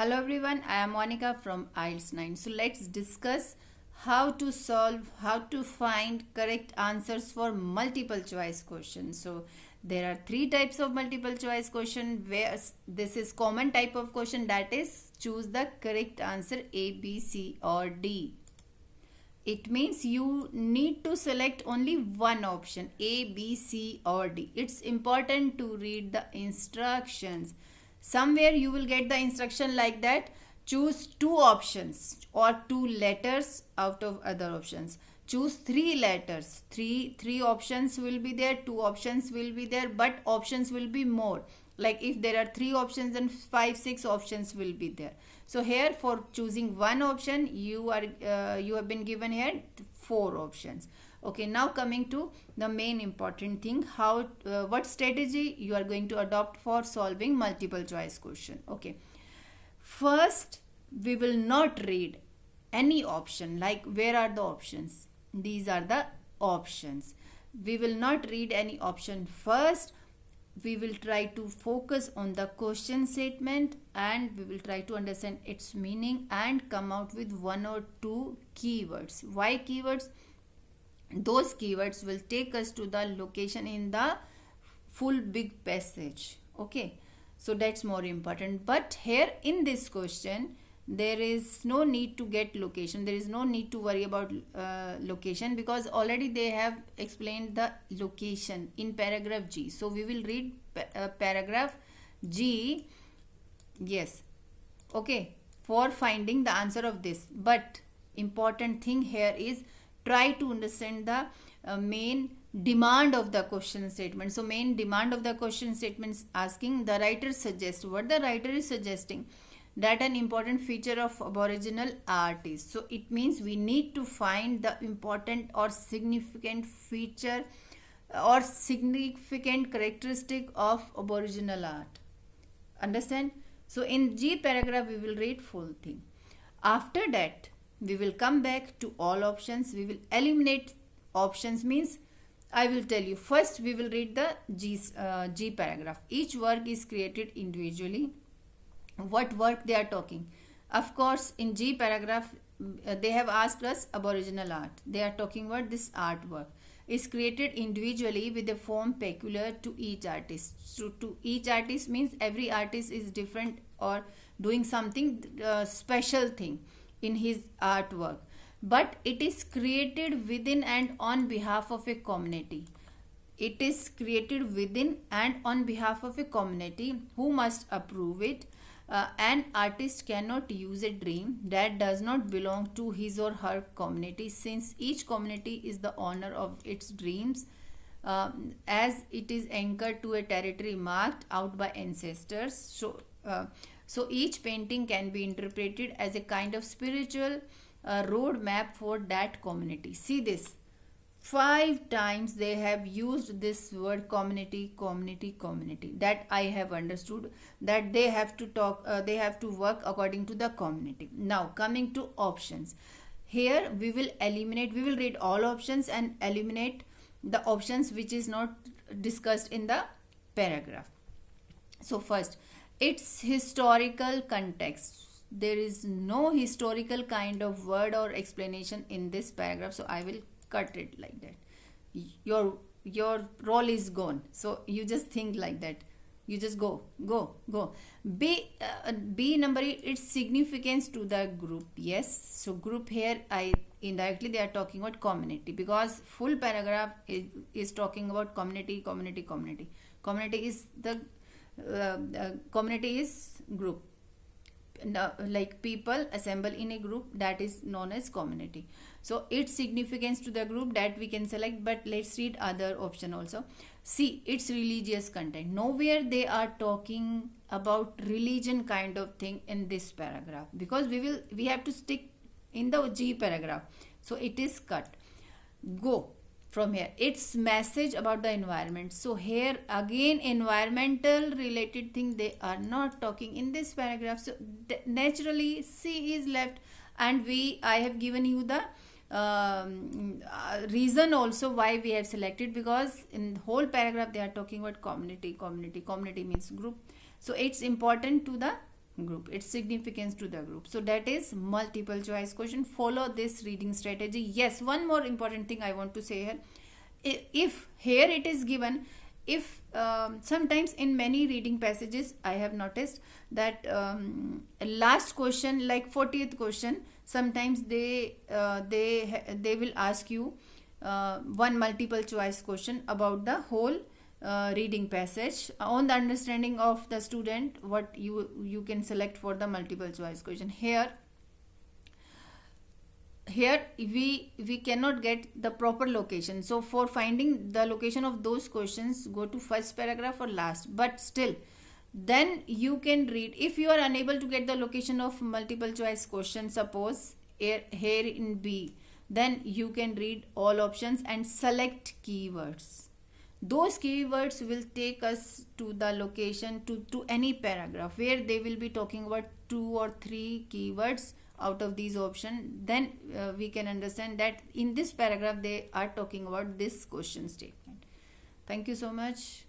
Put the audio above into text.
Hello everyone, I am Monica from IELTS 9. So let's discuss how to find correct answers for multiple choice questions. So there are three types of multiple choice question, where this is common type of question, that is choose the correct answer A, B, C or D. It means you need to select only one option A, B, C or D. It's important to read the instructions. Somewhere you will get the instruction like that, choose two options or two letters out of other options. Choose three letters. Three options will be there, two options will be there, but options will be more. Like if there are three options, then 5-6 options will be there. So here for choosing one option, you have been given here 4 options. Okay, now coming to the main important thing, what strategy you are going to adopt for solving multiple choice question. Okay, first we will not read any option, like where are the options, these are the options. We will not read any option first. We will try to focus on the question statement and we will try to understand its meaning and come out with 1 or 2 keywords. Why keywords? Those keywords will take us to the location in the full big passage. Okay, so that's more important. But here in this question, there is no need to get location. There is no need to worry about location, because already they have explained the location in paragraph G. So we will read paragraph G. Yes, okay, for finding the answer of this. But important thing here is try to understand the main demand of the question statement. So main demand of the question statement is asking, the writer suggests, what the writer is suggesting, that an important feature of Aboriginal art is. So it means we need to find the important or significant feature or significant characteristic of Aboriginal art. Understand? So in G paragraph we will read full thing. After that we will come back to all options. We will eliminate options, means I will tell you. First we will read the G paragraph. Each work is created individually. What work they are talking? Of course, in G paragraph they have asked us Aboriginal art. They are talking about this artwork is created individually with a form peculiar to each artist. So to each artist means every artist is different or doing something special thing in his artwork, but it is created within and on behalf of a community. It is created within and on behalf of a community who must approve it. An artist cannot use a dream that does not belong to his or her community, since each community is the owner of its dreams, as it is anchored to a territory marked out by ancestors. So each painting can be interpreted as a kind of spiritual road map for that community. See this. 5 times they have used this word community, community, community. That I have understood, that they have to talk, they have to work according to the community. Now coming to options. Here we will eliminate, we will read all options and eliminate the options which is not discussed in the paragraph. So first, its historical context. There is no historical kind of word or explanation in this paragraph, so I will cut it like that. Your role is gone, so you just think like that, you just go. B number, its significance to the group. Yes, so group here indirectly they are talking about community, because full paragraph is talking about community. Community is the community is group. Like people assemble in a group, that is known as community. So its significance to the group, that we can select, but let's read other option also. See, its religious content. Nowhere they are talking about religion kind of thing in this paragraph, because we have to stick in the G paragraph, so it is cut. Go from here. Its message about the environment. So here again environmental related thing they are not talking in this paragraph, so naturally C is left. And I have given you the reason also why we have selected, because in the whole paragraph they are talking about community means group, so it's important to the group, its significance to the group. So that is multiple choice question. Follow this reading strategy. Yes, one more important thing I want to say here. If here it is given, if sometimes in many reading passages I have noticed that last question, like 40th question, sometimes they will ask you one multiple choice question about the whole reading passage on the understanding of the student what you can select for the multiple choice question. Here we cannot get the proper location, so for finding the location of those questions, go to first paragraph or last. But still, then you can read. If you are unable to get the location of multiple choice question, suppose here in B, then you can read all options and select keywords. Those keywords will take us to the location, to any paragraph where they will be talking about 2 or 3 keywords out of these options. Then we can understand that in this paragraph they are talking about this question statement. Thank you so much.